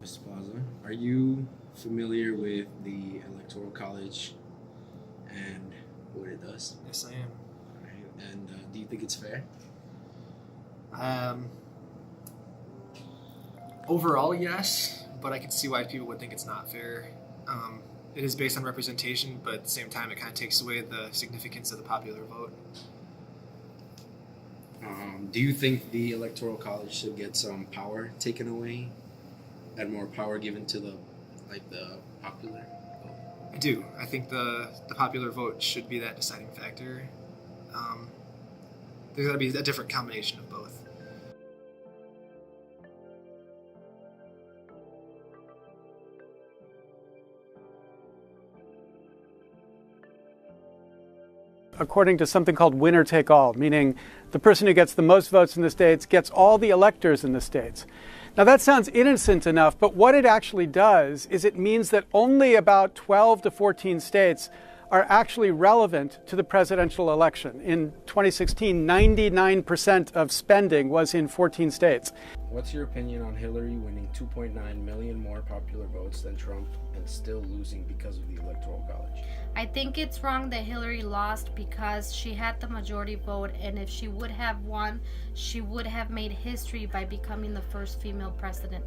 Mr. Plaza, are you familiar with the Electoral College and what it does? Yes, I am. Alright, and do you think it's fair? Overall, yes, but I can see why people would think it's not fair. It is based on representation, but at the same time, it kind of takes away the significance of the popular vote. Do you think the Electoral College should get some power taken away and more power given to the popular vote? I do. I think the popular vote should be that deciding factor. There's got to be a different combination of both. According to something called winner take all, meaning the person who gets the most votes in the states gets all the electors in the states. Now that sounds innocent enough, but what it actually does is it means that only about 12 to 14 states are actually relevant to the presidential election. In 2016, 99% of spending was in 14 states. What's your opinion on Hillary winning 2.9 million more popular votes than Trump and still losing because of the Electoral College? I think it's wrong that Hillary lost because she had the majority vote, and if she would have won, she would have made history by becoming the first female president.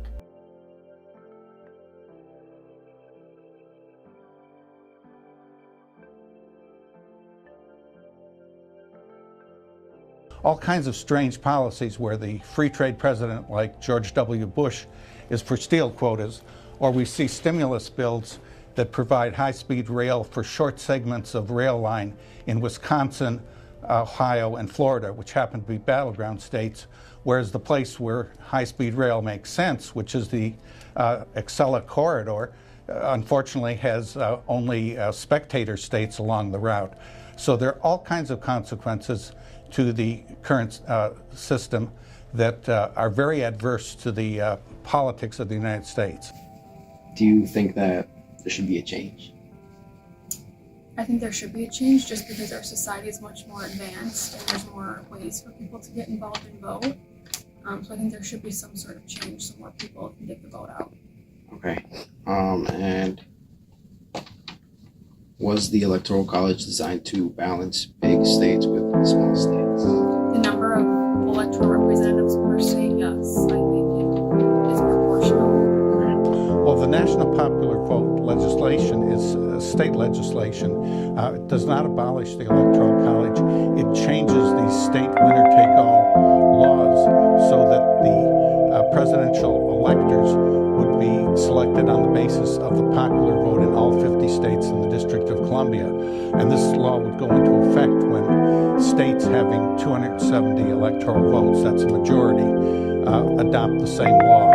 All kinds of strange policies where the free trade president like George W. Bush is for steel quotas, or we see stimulus bills that provide high-speed rail for short segments of rail line in Wisconsin, Ohio, and Florida, which happen to be battleground states, whereas the place where high-speed rail makes sense, which is the Acela corridor, unfortunately has only spectator states along the route. So there are all kinds of consequences to the current system that are very adverse to the politics of the United States. Do you think that there should be a change? I think there should be a change just because our society is much more advanced and there's more ways for people to get involved and vote. So I think there should be some sort of change so more people can get the vote out. Okay. And was the Electoral College designed to balance big states with small states? The number of electoral representatives per state, yes, I think it is proportional. Well, the national popular vote legislation is state legislation. It does not abolish the Electoral College. It changes the state winner-take-all laws so that the presidential electors would be selected on the basis of the popular vote in all 50 states in the District of Columbia. And this law would go into effect when states having 270 electoral votes, that's a majority, adopt the same law.